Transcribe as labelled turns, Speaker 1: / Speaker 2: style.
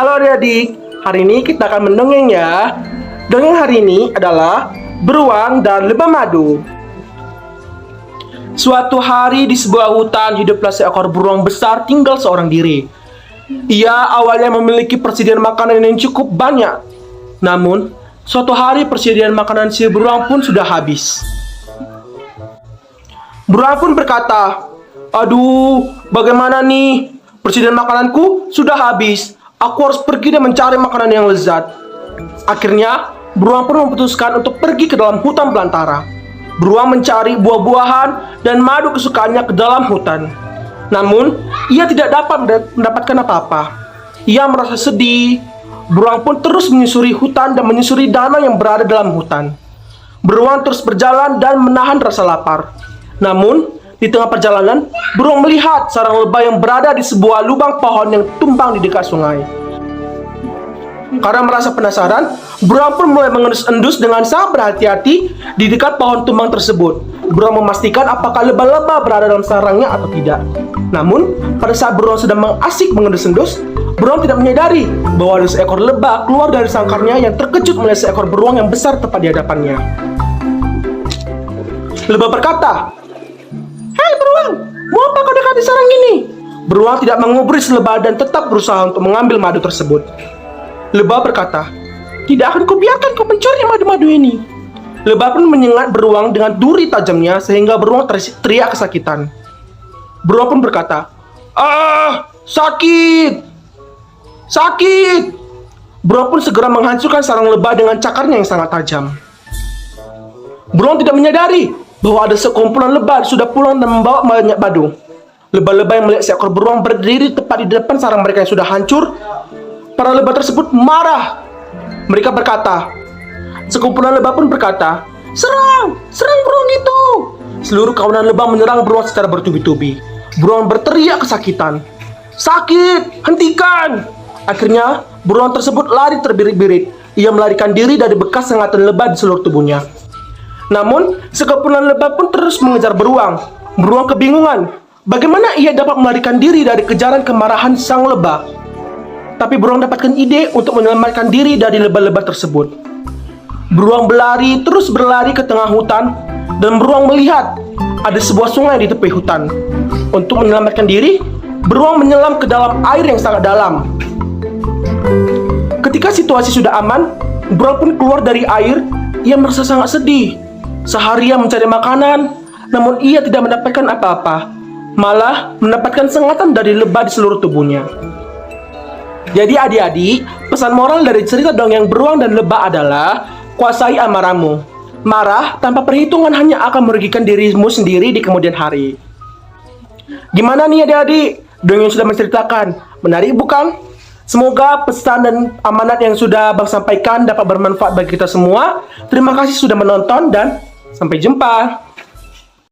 Speaker 1: Halo adik-adik, hari ini kita akan mendongeng ya. Dongeng hari ini adalah Beruang dan Lebah Madu. Suatu hari di sebuah hutan hiduplah seekor beruang besar tinggal seorang diri. Ia awalnya memiliki persediaan makanan yang cukup banyak. Namun, suatu hari persediaan makanan si beruang pun sudah habis. Beruang pun berkata, "Aduh, bagaimana nih? Persediaan makananku sudah habis. Aku harus pergi dan mencari makanan yang lezat." Akhirnya, beruang pun memutuskan untuk pergi ke dalam hutan belantara. Beruang mencari buah-buahan dan madu kesukaannya ke dalam hutan. Namun, ia tidak dapat mendapatkan apa-apa. Ia merasa sedih. Beruang pun terus menyusuri hutan dan menyusuri danau yang berada dalam hutan. Beruang terus berjalan dan menahan rasa lapar. Namun, di tengah perjalanan, beruang melihat sarang lebah yang berada di sebuah lubang pohon yang tumbang di dekat sungai. Karena merasa penasaran, beruang pun mulai mengendus-endus dengan sangat berhati-hati di dekat pohon tumbang tersebut. Beruang memastikan apakah lebah-lebah berada dalam sarangnya atau tidak. Namun, pada saat beruang sedang mengasik mengendus-endus, beruang tidak menyadari bahwa ada seekor lebah keluar dari sangkarnya yang terkejut melihat seekor beruang yang besar tepat di hadapannya. Lebah berkata, "Hei beruang, mau apa kau dekati sarang ini?" Beruang tidak mengubris lebah dan tetap berusaha untuk mengambil madu tersebut. Lebah berkata, "Tidak akan kubiarkan kau mencuri madu-madu ini." Lebah pun menyengat beruang dengan duri tajamnya sehingga beruang teriak kesakitan. Beruang pun berkata, "Ah, sakit! Sakit!" Beruang pun segera menghancurkan sarang lebah dengan cakarnya yang sangat tajam. Beruang tidak menyadari bahwa ada sekumpulan lebah sudah pulang dan membawa banyak madu. Lebah-lebah yang melihat seekor beruang berdiri tepat di depan sarang mereka yang sudah hancur, para lebah tersebut marah. Mereka berkata, sekumpulan lebah pun berkata, "Serang! Serang beruang itu!" Seluruh kawanan lebah menyerang beruang secara bertubi-tubi. Beruang berteriak kesakitan, "Sakit! Hentikan!" Akhirnya, beruang tersebut lari terbirit-birit. Ia melarikan diri dari bekas sengatan lebah di seluruh tubuhnya. Namun, sekumpulan lebah pun terus mengejar beruang. Beruang kebingungan, bagaimana ia dapat melarikan diri dari kejaran kemarahan sang lebah. Tapi beruang dapatkan ide untuk menyelamatkan diri dari lebah-lebah tersebut. Beruang terus berlari ke tengah hutan, dan beruang melihat ada sebuah sungai di tepi hutan. Untuk menyelamatkan diri, beruang menyelam ke dalam air yang sangat dalam. Ketika situasi sudah aman, beruang pun keluar dari air. Ia merasa sangat sedih. Seharian mencari makanan, namun ia tidak mendapatkan apa-apa. Malah mendapatkan sengatan dari lebah di seluruh tubuhnya. Jadi adik-adik, pesan moral dari cerita dongeng beruang dan lebah adalah kuasai amarahmu. Marah tanpa perhitungan hanya akan merugikan dirimu sendiri di kemudian hari. Gimana nih adik-adik? Dongeng sudah menceritakan. Menarik bukan? Semoga pesan dan amanat yang sudah Bang sampaikan dapat bermanfaat bagi kita semua. Terima kasih sudah menonton dan sampai jumpa.